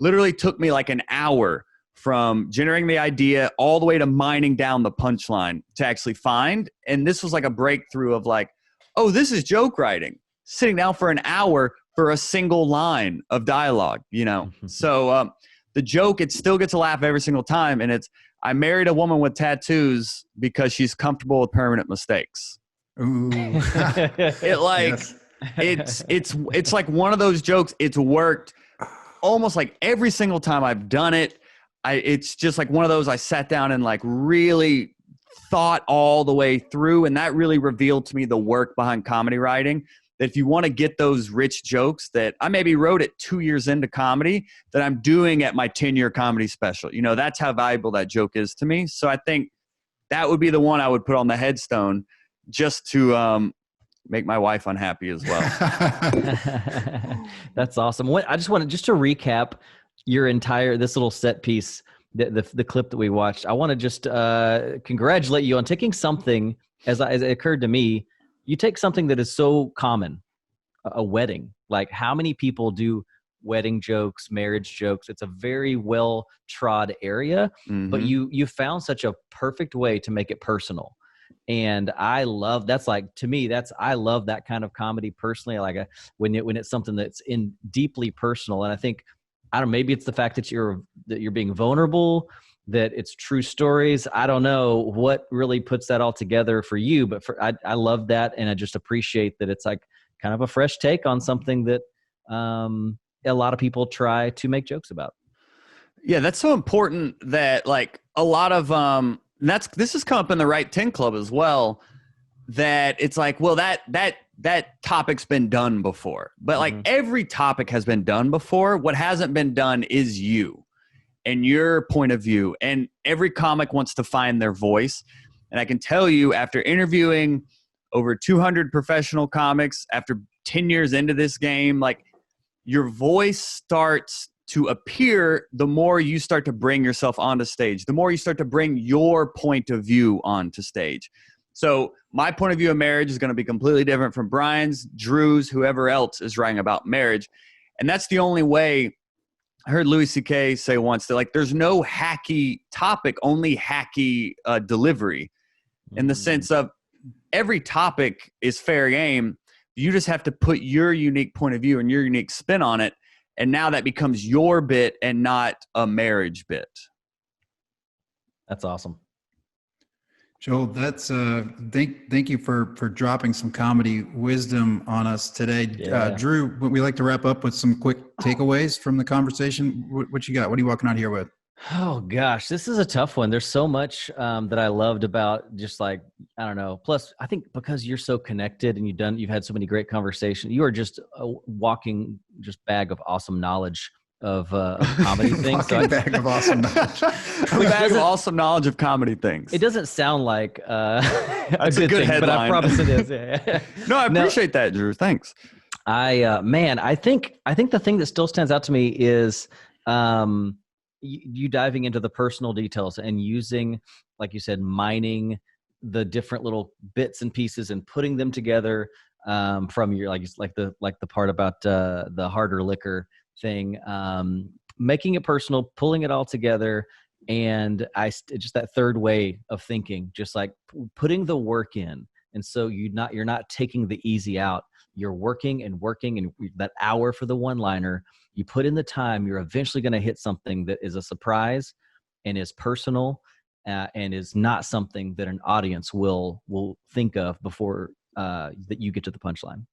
literally took me like an hour from generating the idea all the way to mining down the punchline to actually find. And this was like a breakthrough of like, oh, this is joke writing. Sitting down for an hour for a single line of dialogue, So the joke, it still gets a laugh every single time. And it's, I married a woman with tattoos because she's comfortable with permanent mistakes. Ooh. It's like one of those jokes. It's worked almost like every single time I've done it. It's just like one of those I sat down and like really thought all the way through. And that really revealed to me the work behind comedy writing. That if you want to get those rich jokes that I maybe wrote it 2 years into comedy that I'm doing at my 10-year comedy special, that's how valuable that joke is to me. So I think that would be the one I would put on the headstone just to make my wife unhappy as well. That's awesome. I just wanted to recap your entire, this little set piece, the clip that we watched, I want to just congratulate you on taking something, as it occurred to me, you take something that is so common, a wedding. Like, how many people do wedding jokes, marriage jokes? It's a very well trod area, but you found such a perfect way to make it personal. And I love, that's like, to me, I love that kind of comedy personally. Like when it's something that's in deeply personal. And I think, I don't know, maybe it's the fact that you're being vulnerable, that it's true stories. I don't know what really puts that all together for you, but I love that. And I just appreciate that it's like kind of a fresh take on something that a lot of people try to make jokes about. Yeah, that's so important that like a lot of this has come up in the Right 10 Club as well, that it's like, well, that topic's been done before. But like every topic has been done before. What hasn't been done is you and your point of view. And every comic wants to find their voice. And I can tell you, after interviewing over 200 professional comics, after 10 years into this game, like your voice starts to appear the more you start to bring yourself onto stage, the more you start to bring your point of view onto stage. So my point of view of marriage is going to be completely different from Brian's, Drew's, whoever else is writing about marriage. And that's the only way. I heard Louis C.K. say once that like there's no hacky topic, only hacky delivery, in the sense of every topic is fair game. You just have to put your unique point of view and your unique spin on it. And now that becomes your bit and not a marriage bit. That's awesome. Joel, that's thank you for dropping some comedy wisdom on us today. Yeah. Drew, we like to wrap up with some quick takeaways from the conversation. What you got? What are you walking out here with? Oh gosh, this is a tough one. There's so much that I loved about just like, I don't know. Plus, I think because you're so connected and you've had so many great conversations, you are just a walking just bag of awesome knowledge of comedy things. Walking bag of awesome knowledge. A bag of awesome knowledge of comedy things. It doesn't sound like that's a good thing, headline, but I promise it is. Yeah. No, I appreciate that, Drew. Thanks. I think the thing that still stands out to me is you diving into the personal details and using, like you said, mining the different little bits and pieces and putting them together from your like the part about the harder liquor thing, making it personal, pulling it all together. And just that third way of thinking, just like putting the work in. And so you're not taking the easy out. You're working and that hour for the one-liner, you put in the time, you're eventually going to hit something that is a surprise and is personal and is not something that an audience will think of before that you get to the punchline.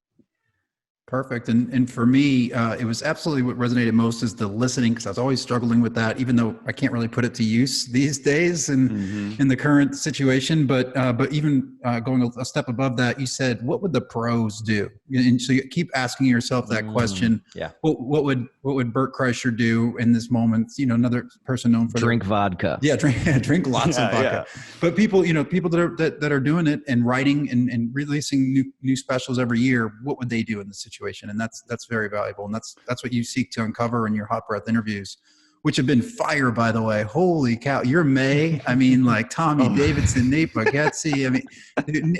Perfect. And for me, it was absolutely what resonated most is the listening, because I was always struggling with that, even though I can't really put it to use these days in the current situation. But even going a step above that, you said, what would the pros do? And so you keep asking yourself that question. Yeah. What would Bert Kreischer do in this moment? You know, another person known for drink vodka. Yeah, drink lots of vodka. Yeah. But people that are doing it and writing and releasing new specials every year, what would they do in this situation? And that's very valuable, and that's what you seek to uncover in your Hot Breath interviews, which have been fire, by the way. Holy cow, you're May. I mean, like Tommy Davidson, Nate Bargatze. I mean,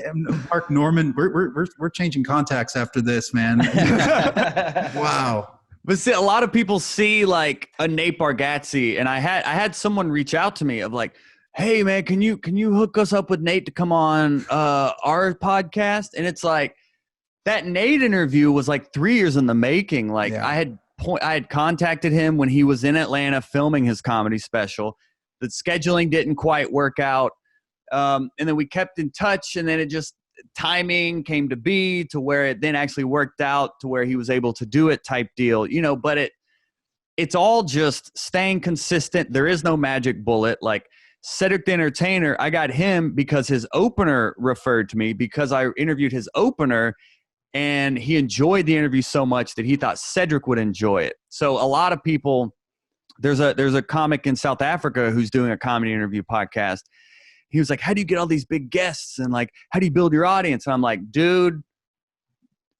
Mark Norman. We're changing contacts after this, man. Wow. But see, a lot of people see like a Nate Bargatze, and I had someone reach out to me of like, hey man, can you hook us up with Nate to come on our podcast? And it's like, that Nate interview was like 3 years in the making. Like I had contacted him when he was in Atlanta filming his comedy special. The scheduling didn't quite work out. And then we kept in touch, and then it just timing came to be to where it then actually worked out to where he was able to do it type deal, you know, but it's all just staying consistent. There is no magic bullet. Like Cedric the Entertainer, I got him because his opener referred to me because I interviewed his opener. And he enjoyed the interview so much that he thought Cedric would enjoy it. So a lot of people, there's a comic in South Africa who's doing a comedy interview podcast. He was like, how do you get all these big guests? And like, how do you build your audience? And I'm like, dude,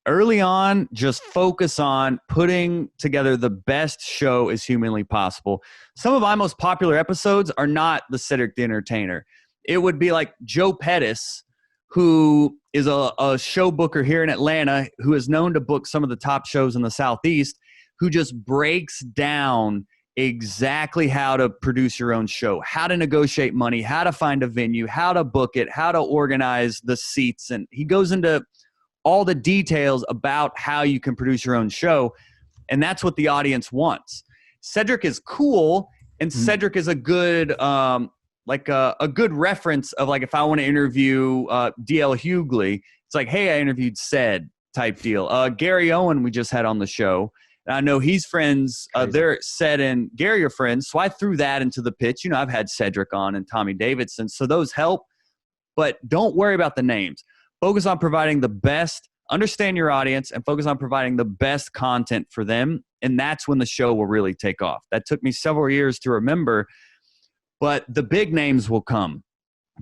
early on, just focus on putting together the best show as humanly possible. Some of my most popular episodes are not the Cedric the Entertainer. It would be like Joe Pettis, who is a show booker here in Atlanta, who is known to book some of the top shows in the Southeast, who just breaks down exactly how to produce your own show, how to negotiate money, how to find a venue, how to book it, how to organize the seats. And he goes into all the details about how you can produce your own show. And that's what the audience wants. Cedric is cool, and Cedric is a good, a good reference of like, if I want to interview DL Hughley, it's like, hey, I interviewed Ced type deal. Gary Owen, we just had on the show. And I know he's friends. They're Ced and Gary are friends. So I threw that into the pitch. You know, I've had Cedric on and Tommy Davidson. So those help, but don't worry about the names. Focus on providing the best, understand your audience, and focus on providing the best content for them. And that's when the show will really take off. That took me several years to remember, but the big names will come.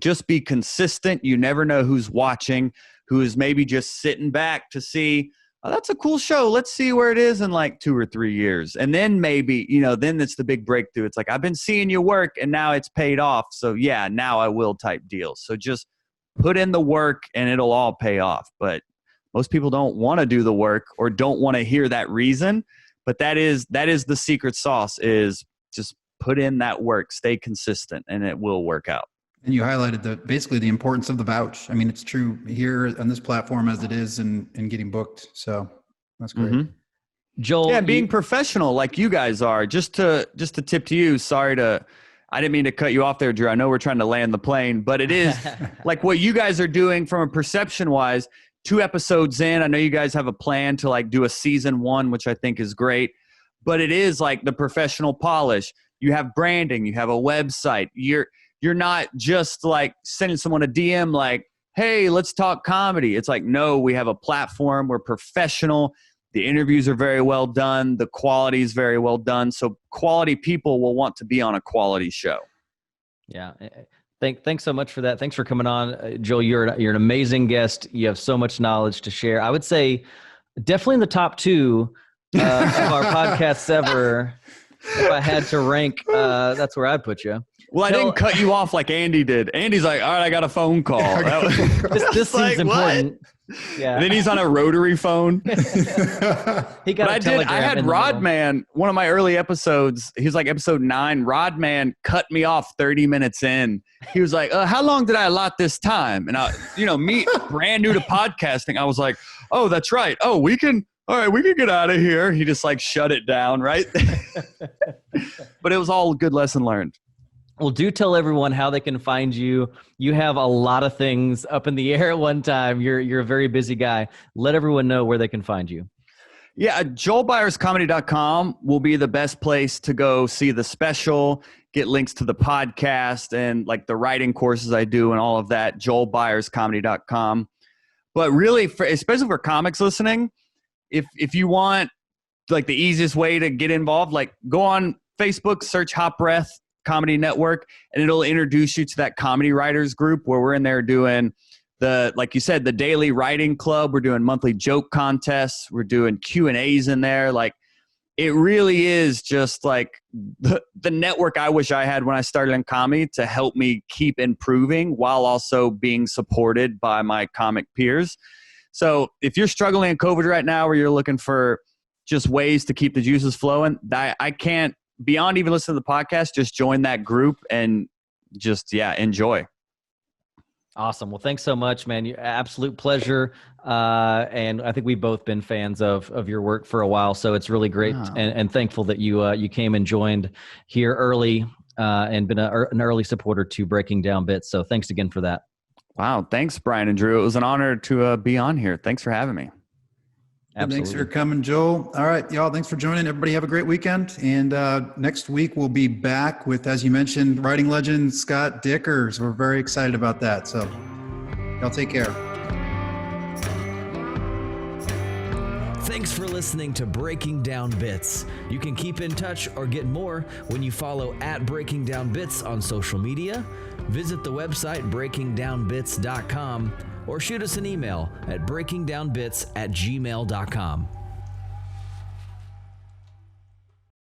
Just be consistent. You never know who's watching, who is maybe just sitting back to see, oh, that's a cool show. Let's see where it is in like 2 or 3 years. And then maybe, then it's the big breakthrough. It's like, I've been seeing you work and now it's paid off. So yeah, now I will type deals. So just put in the work and it'll all pay off. But most people don't want to do the work or don't want to hear that reason. But that is the secret sauce, is just put in that work, stay consistent, and it will work out. And you highlighted basically the importance of the vouch. I mean, it's true here on this platform as it is in getting booked. So that's great. Mm-hmm. Joel, yeah, being professional like you guys are. Just to tip to you. I didn't mean to cut you off there, Drew. I know we're trying to land the plane, but it is like what you guys are doing from a perception wise. 2 episodes in, I know you guys have a plan to like do a season 1, which I think is great. But it is like the professional polish. You have branding. You have a website. You're not just like sending someone a DM like, hey, let's talk comedy. It's like, no, we have a platform. We're professional. The interviews are very well done. The quality is very well done. So quality people will want to be on a quality show. Yeah. Thanks so much for that. Thanks for coming on. Joel, you're an amazing guest. You have so much knowledge to share. I would say definitely in the top 2 of our podcasts ever. If I had to rank, that's where I'd put you. Well, I didn't cut you off like Andy did. Andy's like, all right, I got a phone call. This seems important. Yeah. And then he's on a rotary phone. He got a telegram. I had Rodman, one of my early episodes. He was like episode 9. Rodman cut me off 30 minutes in. He was like, how long did I allot this time? And me brand new to podcasting. I was like, oh, that's right. Oh, we can get out of here. He just like shut it down. Right. But it was all a good lesson learned. Well, do tell everyone how they can find you. You have a lot of things up in the air at one time. You're a very busy guy. Let everyone know where they can find you. Yeah, JoelByersComedy.com will be the best place to go see the special, get links to the podcast and like the writing courses I do and all of that, JoelByersComedy.com. But really, especially for comics listening, if you want like the easiest way to get involved, like go on Facebook, search Hot Breath Comedy Network, and it'll introduce you to that comedy writers group where we're in there doing like you said, the daily writing club. We're doing monthly joke contests. We're doing Q&As in there. Like it really is just like the network I wish I had when I started in comedy to help me keep improving while also being supported by my comic peers. So if you're struggling in COVID right now, or you're looking for just ways to keep the juices flowing, I can't, beyond even listening to the podcast, just join that group and just, enjoy. Awesome. Well, thanks so much, man. Absolute pleasure. And I think we've both been fans of your work for a while. So it's really great and thankful that you came and joined here early and been an early supporter to Breaking Down Bits. So thanks again for that. Wow. Thanks, Brian and Drew. It was an honor to be on here. Thanks for having me. Absolutely. Thanks for coming, Joel. All right, y'all. Thanks for joining. Everybody have a great weekend. And next week we'll be back with, as you mentioned, writing legend Scott Dickers. We're very excited about that. So y'all take care. Thanks for listening to Breaking Down Bits. You can keep in touch or get more when you follow @Breaking Down Bits on social media. Visit the website breakingdownbits.com or shoot us an email at breakingdownbits@gmail.com.